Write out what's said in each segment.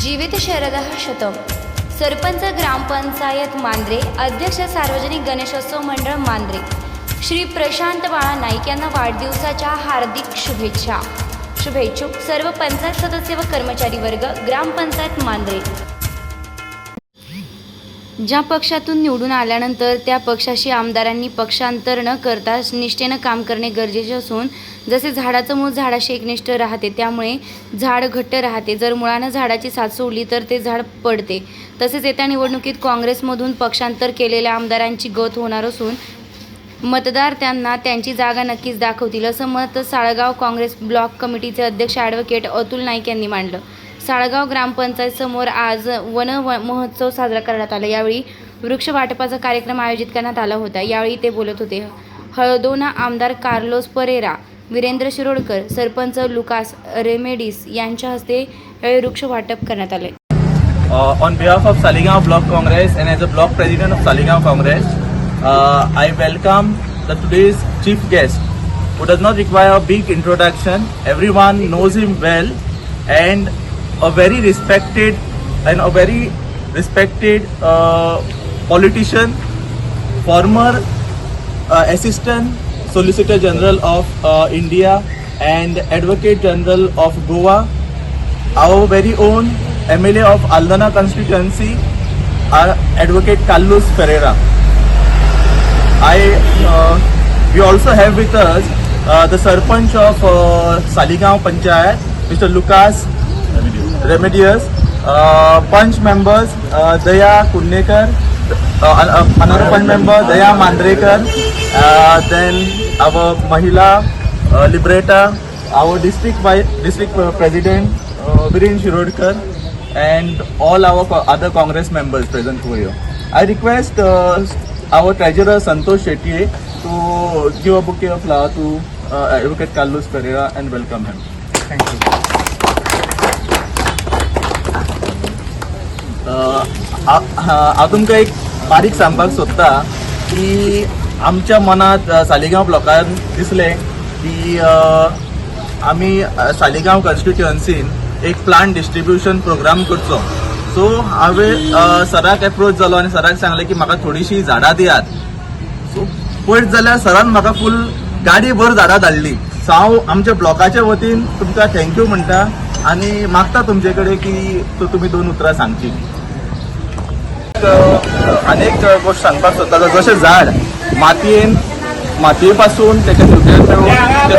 जीवित शरदः शतम. सरपंच ग्रामपंचायत मांद्रे, अध्यक्ष सार्वजनिक गणेशोत्सव मंडळ मांद्रे. श्री प्रशांत बाळा नाईक यांना वाढदिवसाच्या हार्दिक शुभेच्छा. शुभेच्छुक सर्व पंचायत सदस्य व कर्मचारी वर्ग, ग्रामपंचायत मांद्रे. ज्या पक्षातून निवडून आल्यानंतर त्या पक्षाशी आमदारांनी पक्षांतर न करता निष्ठेनं काम करणे गरजेचे असून, जसे झाडाचं मूळ झाडाशी एकनिष्ठ राहते त्यामुळे झाड घट्ट राहते. जर मुळानं झाडाची साथ सोडली तर ते झाड पडते. तसेच येत्या निवडणुकीत काँग्रेसमधून पक्षांतर केलेल्या आमदारांची गत होणार असून मतदार त्यांना त्यांची जागा नक्कीच दाखवतील, असं मत साळगाव काँग्रेस ब्लॉक कमिटीचे अध्यक्ष ॲडव्होकेट अतुल नाईक यांनी मांडलं. साळगाव ग्रामपंचायत समोर आज वन महोत्सव साजरा करण्यात आला. यावेळी वृक्ष वाटपाचा कार्यक्रम आयोजित करण्यात आला होता. यावेळी ते बोलत होते. हळदोना आमदार Carlos Pereira, Virendra Shirodkar, sarpanch Lucas remedies यांच्या हस्ते यावेळी वृक्ष वाटप करण्यात आले. On behalf of Saligaon Block Congress and as a block president of Saligaon Congress, I welcome today's chief guest, who does not require a big introduction. Everyone knows him well, and a very respected politician, former Assistant Solicitor General of India and Advocate General of Goa, our very own MLA of Aldana constituency, Advocate Carlos Pereira. We also have with us the Sarpanch of Saligaon Panchayat, Mr. Lucas Remedios, Punch members Daya Kundekar, another Punch member Daya Mandrekar, then our Mahila Liberator, our district President Viren Shirodkar, and all our other Congress members present over here. I request our treasurer Santosh Shetty to give a bouquet of flowers to Advocate Carlos Pereira and welcome him. Thank you. हांव तुमकां एक बारीक सांगपाक सोदता की आमच्या मनात सालिगांव ब्लॉकान दिसलें की आमी सालिगांव कॉन्स्टिट्युएन्सीन एक प्लांट डिस्ट्रिब्युशन प्रोग्राम करचो. सो हांवें सराक एप्रोच जालो आनी सराक सांगलें की म्हाका थोडीशीं झाडां दियात. सो पळयत जाल्यार सरान म्हाका फूल गाडी भर झाडां धाडली. सो हांव आमच्या ब्लॉकाच्या वतीन तुमकां थँक्यू म्हणटा आनी मागता तुमचे कडेन की तुमी 2 उतरां सांगची. अनेक गोष्ट सांगपाक सोदता, जशें झाड मातये पासून तेका न्यूट्रियंट मेळून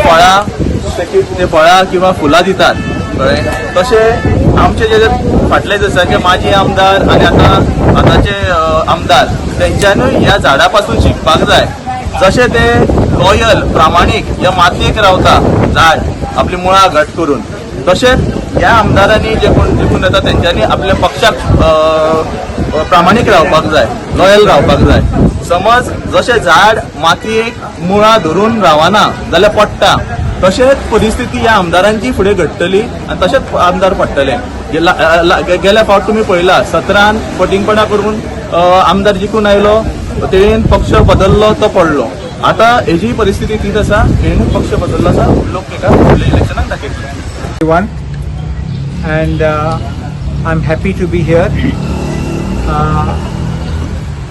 ते फळां किंवा फुलां दितात. कळ्ळें? तशें आमचे जे फाटले जे आसा की माजी आमदार आनी आतांचे आमदार तेंच्यांनूय ह्या झाडां पासून शिकपाक जाय. जशें ते लॉयल प्रामाणीक ह्या मातयेक रावता झाड आपली मुळां घट करून, तशेंच ह्या आमदारांनी जे कोण जिखून येता तेंच्यांनी आपल्या पक्षाक प्रामाणीक रावपाक जाय, लॉयल रावपाक जाय. समज जशें झाड मातयेक मुळां धरून रावना जाल्यार पडटा, तशेंच परिस्थिती ह्या आमदारांची फुडें घडटली आनी तशेंच आमदार पडटले. गेल्या फावट तुमी पळयला 17 फटींगपणां करून आमदार जिखून आयलो, तेणेन पक्ष बदललो तो पडलो. आतां हेजी परिस्थिती तीच आसा, तेणेन पक्ष बदललो आसा, लोक तेका फुडल्या इलेक्शनाक दाखयतले. Everyone, and I'm happy to be here.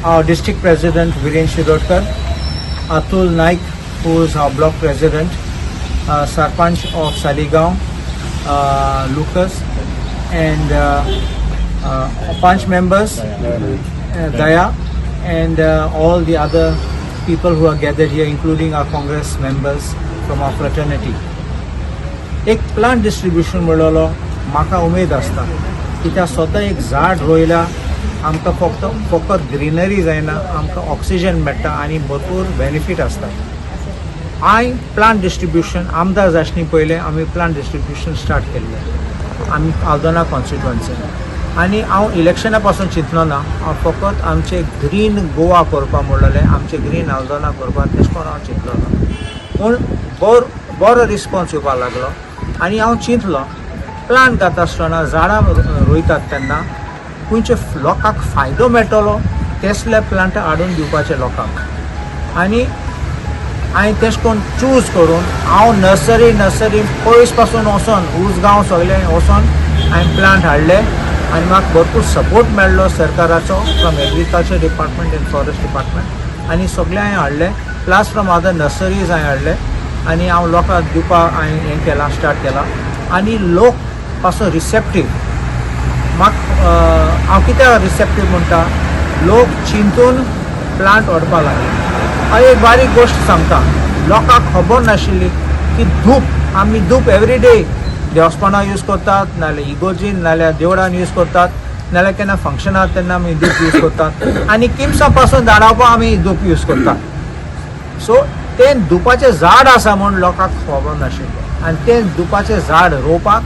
Our district president Viren Shirodkar, Atul Naik, who is our block president, Sarpanch of Saligaon, Lucas, and Punch members, Daya, and all the other people who are gathered here, including our Congress members from our fraternity. एक plant distribution म्हणलेलो म्हाका उमेद आसता, कित्याक स्वता एक झाड रोयला आमकां फकत greenery जायना, आमकां ऑक्सिजन मेळटा आनी भरपूर बेनिफीट आसता. प्लांट डिस्ट्रिब्युशन आमदार जायनी पयलें आमी प्लांट डिस्ट्रिब्युशन स्टार्ट केल्लें आमी आल्दोना कॉन्स्टिट्युएन्सीन, आनी हांव इलेक्शना पासून चिंतलो ना. हांव फकत आमचे ग्रीन गोवा करपा म्हणलेलें, आमचे ग्रीन आल्दोना करपा तेश कोन हांव चिंतलो ना. पूण बरो रिस्पॉन्स येवपाक लागलो आनी हांव चिंतलो प्लांट घाता आसतना झाडां रोयतात तेन्ना खंयचे लोकांक फायदो मेळटलो तसले प्लांट हाडून दिवपाचे लोकांक. आनी हांवें तेश कोन्न चूज करून हांव नर्सरी पयस पासून वचोन उसगांव सगळें वचोन हांवें प्लांट हाडले आनी म्हाका भरपूर सपोर्ट मेळ्ळो सरकाराचो from agriculture department end forest department आनी सगळे हांवें हाडले प्लस फ्रॉम अदर नर्सरीज हांवें हाडले आनी हांव लोकांक दिवपाक हांवें हें केलां स्टार्ट केलां आनी लोक पासून रिसेप्टीव म्हाका हांव कित्याक रिसेप्टीव म्हणटा लोक चिंतून प्लांट व्हरपाक लागले हांव एक बारीक गोश्ट सांगता लोकांक खबर नाशिल्ली की धूप आमी धूप एवरीडे देवस्थानां यूज करतात नाल्यार इगोर्जीन नाल्यार देवळान यूज करतात नाल्यार केन्ना फंक्शन आसा तेन्ना आमी धूप यूज करतात आनी किमसां पासून धाडावपाक आमी धूप यूज करतात सो तें धुपाचें झाड आसा म्हूण लोकांक खबर नाशिल्लें आनी तें धुपाचें झाड रोवपाक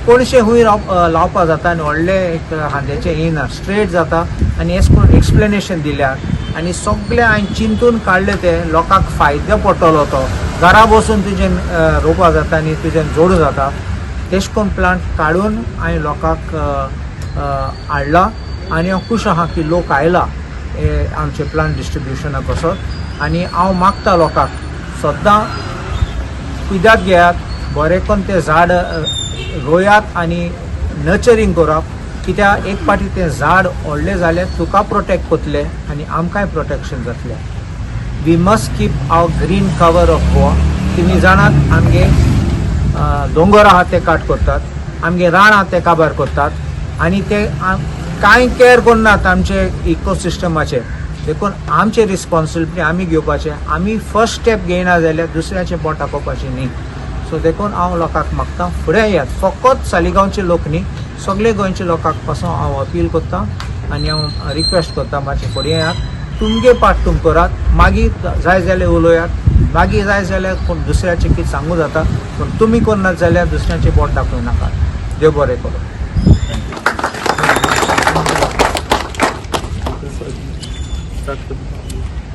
कोणशें खूंय लावपाक जाता आनी व्हडलें एक हांद्याचें येना स्ट्रेट जाता आनी एश करून एक्सप्लेनेशन दिल्यार आनी सगळें हांवें चिंतून काडलें तें लोकांक फायदो पडटलो तो घरा बसून तुजें रोवपाक जाता आनी तुजें जोडूं जाता तेश कोन्न प्लांट काडून हांवें लोकांक हाडला आनी हांव खूश आहा की लोक आयला आमचे प्लांट डिस्ट्रिब्युशनाक वचत आनी हांव मागता लोकांक सद्दां कुयदाद घेयात बरें करून तें झाड रोयात आनी नर्चरींग करप कित्याक एक पाटी तें झाड व्हडलें जालें तुका प्रोटेक्ट करतलें आनी आमकांय प्रोटेक्शन जातलें we must keep our green cover of Goa तुमी जाणात आमगे दोंगर आहा ते काट करतात आमगे रान आहा ते काबार करतात आनी ते कांय केअर करनात आमचे इकोसिस्टमाचेर देखून आमचे रिस्पॉन्सिबिलिटी आमी घेवपाचें आमी फर्स्ट स्टेप घेयना जाल्यार दुसऱ्याचें पोट दाखोवपाचें न्ही सो देखून हांव लोकांक मागता फुडें येयात फकत सालिगांवचे लोक न्ही सगळे गोंयचे लोकांक पासून हांव अपील करता आनी हांव रिक्वेस्ट करता मातशें फुडें येयात तुमगे पाट तुम करात मागीर जाय जाल्यार उलोवयात मागीर जाय जाल्यार कोण दुसऱ्याचें कितें सांगूं जाता पूण तुमी करनात जाल्यार दुसऱ्याचें पोट दाखोवं नाकात देव बरें करूं Start.